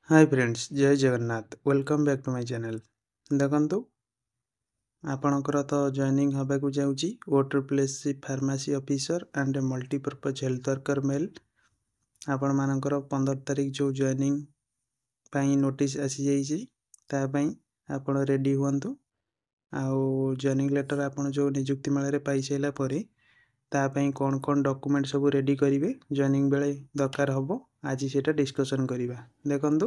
हाय friends, जय Jagannath. Welcome back to my channel. देखंतु आपणकर तो जॉइनिंग होबाकू जाउची OSSC pharmacy officer and multipurpose health worker male. आपण मानकर 15 तारिख जो जॉइनिंग पाई नोटिस आसी जाइची ता पई आपण रेडी हुअंतु। आउ जॉइनिंग लेटर आपण जो नियुक्ति मेल रे पाई सैला परे ता पई कोन कोन डॉक्यूमेंट सब रेडी करिवे जॉइनिंग बेले दरकार हबो आज सेटा डिस्कशन करिवा। देखंतु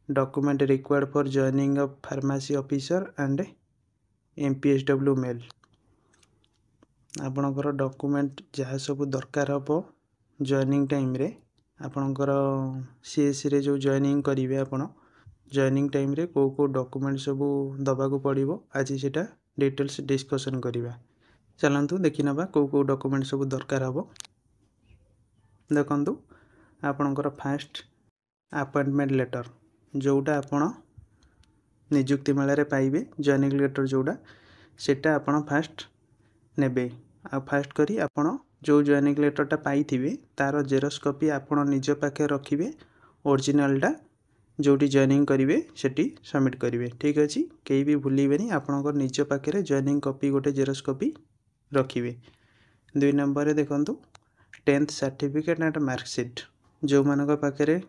document required for joining of pharmacy officer and MPSW mail। आपणकर डॉक्यूमेंट जहाँ सब दरकार हम जॉइनिंग टाइम रे आपणकर सीएससी रे जो जॉइनिंग करिवे आपण जॉइनिंग टाइम रे को डॉक्यूमेंट सब दबाकू पड़िबो आज सेटा डिटेल्स डिस्कशन करिवा। चलंतु देखि नबा को डॉक्यूमेंट सब दरकार हम। देखंतु आपणकर फास्ट अपॉइंटमेंट लेटर जोटा आपण नियुक्ति मेला रे पाइबे जॉइनिंग लेटर जोटा सेटा आपण फास्ट नेबे। आ फास्ट करी आपण जो जॉइनिंग लेटरटा पाइथिबे तार जेरक्स कॉपी आपण निज पाखे रखिबे। ओरिजिनलटा जोटी जॉइनिंग करिवे सेटी सबमिट करिवे। ठीक अछि, केही भी भूलिबेनी आपणकर निज पाखे रे जॉइनिंग कॉपी गोटे जेरक्स कॉपी रखिबे। 2 नंबर रे देखंतु 10th सर्टिफिकेट एंड मार्कशीट जो मानक पाखे रे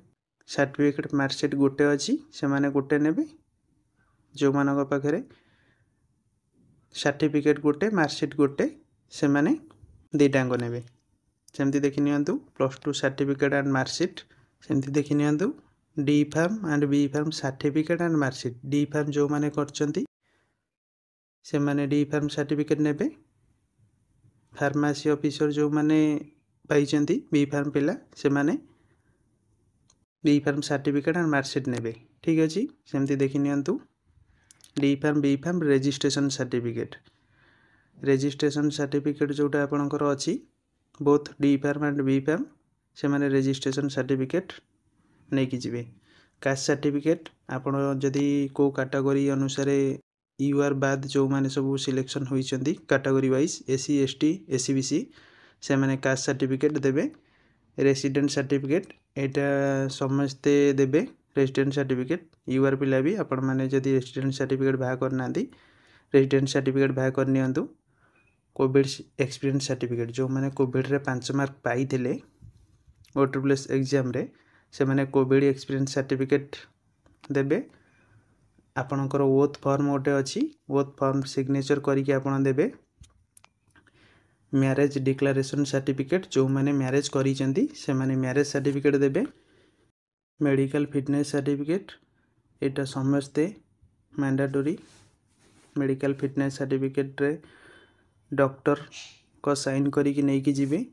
सर्टिफिकेट मार्कशीट गोटे अच्छी से माने गोटे नेबे। जो मानक पाखे सर्टिफिकेट गोटे मार्कशीट गोटे से माने दुईटांग नेबे। सेमती देखि नियंतु +2 सर्टिफिकेट एंड मार्कशीट सेमती देखि नियंतु D pharm and B pharm certificate and marksheet. D pharm जो माने करचंती से माने डी फार्म सर्टिफिकेट नेबे। फार्मेसी ऑफिसर जो माने पाइचंती बी फार्म पिला से माने B pharm certificate and marksheet नेबे। ठीक अच्छे, सेमती देखि नियंतु D pharm B pharm registration certificate. Registration certificate जोटा आपणकर अच्छी both D pharm and B pharm से माने रजिस्ट्रेशन सर्टिफिकेट नहीं कि जिवे। कास्ट सर्टिफिकेट आपण जदि को कैटेगरी अनुसार यूआर बाद जो माने सब सिलेक्शन होइचंती category wise SC ST SEBC से माने कास्ट सर्टिफिकेट देबे। रेसिडेंट सर्टिफिकेट एटा समस्ते देबे। रेसिडेंट सर्टिफिकेट यूआर पिला भी आपण माने जदि रेसिडेंट सर्टिफिकेट बाहा करनांती रेसिडेंट सर्टिफिकेट बाहा कर नियंतु। कोविड एक्सपीरियंस सर्टिफिकेट जो माने कोविड रे 5 मार्क पाई थिले OSSC एग्जाम रे से माने कोविड एक्सपीरियंस सर्टिफिकेट देबे। आपणकर ओथ फॉर्म गोटे अच्छी ओथ फॉर्म सिग्नेचर करिके आपण देबे। मैरेज डिक्लेरेशन सर्टिफिकेट जो माने मैरेज करिसेंती से माने मैरेज सर्टिफिकेट देबे। मेडिकल फिटनेस सर्टिफिकेट एटा समस्ते मैंडेटरी। मेडिकल फिटनेस सर्टिफिकेट रे डॉक्टर को साइन करिकि नेकी जिवे।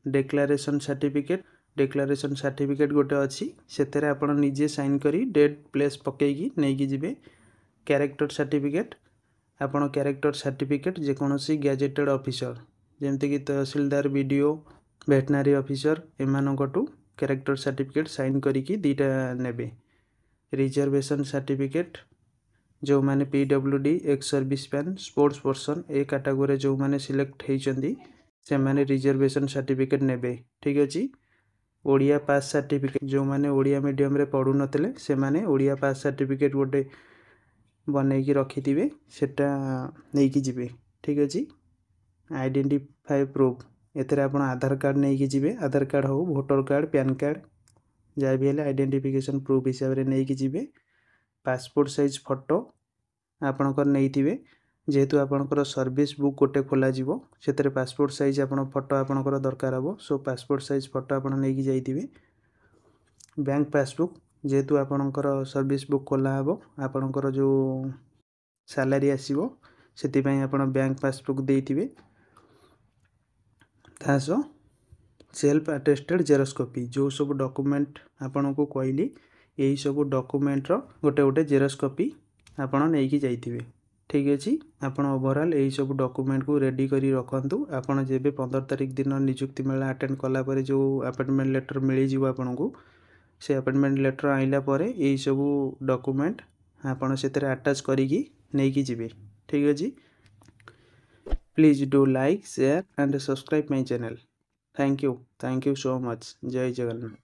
डिक्लेरेशन सर्टिफिकेट गोटे अच्छी सेतेरे आपण निजे साइन करी डेट प्लेस पकेकी नेकी जिवे। कैरेक्टर सर्टिफिकेट आपण कैरेक्टर सर्टिफिकेट जे कोनोसी गैजेटेड ऑफिसर जेमते कि तहसीलदार बीडीओ वेटनरी ऑफिसर एमानकटू कैरेक्टर सर्टिफिकेट साइन करिकी दीटा नेबे। रिजर्वेशन सर्टिफिकेट जो माने PWD ex service man sports person A category जो माने सिलेक्ट होइचंती से माने रिजर्वेशन सर्टिफिकेट नेबे। ठीक अछि। ओडिया पास सर्टिफिकेट जो माने ओडिया मीडियम रे पढु नतले से माने ओडिया पास सर्टिफिकेट गोटे बनेकी रखिथिबे सेटा नेकी जिवे। ठीक अछि। आइडेंटिफाई प्रूफ एथरे आपण आधार कार्ड नेकी जिवे। आधार कार्ड हो वोटर कार्ड पैन कार्ड जहाँ भी हेले आइडेंटिफिकेशन प्रूफ हिसाब रे नेकी जिवे। पासपोर्ट साइज फोटो आपणकर नेइथिबे जेहेतु आपणकर सर्विस बुक गोटे खोला जिवो सेतरे पासपोर्ट साइज आपण फोटो आपणकर दरकार हबो। सो पासपोर्ट साइज फोटो आपण नेकी जाइथिबे। बैंक पासबुक जेहेतु आपणकर सर्विस बुक खोला हबो आपणकर जो सैलरी आसीबो सेति पई आपण बैंक पासबुक देइथिबे। तासो सेल्फ अटेस्टेड जेरक्स कॉपी जो सब डॉक्यूमेंट आपन को कहली यही सब डॉक्यूमेंट रो गोटे गोटे जेरक्स कॉपी आपन नेकी जाइथिबे। ठीक अछि। आपन ओवरऑल यही सब डॉक्यूमेंट को रेडी करी रखंतु। आपन जेबे 15 तारिख दिन नियुक्ति मेला अटेंड कला परे जो अपॉइंटमेंट लेटर मिली जिवो आपन को से अपॉइंटमेंट लेटर आइला परे यही सब डॉक्यूमेंट आपन सेतरे अटैच करिकी नेकी जिवे। ठीक अछि। Please do like share and subscribe my channel. Thank you so much। जय जगन्नाथ।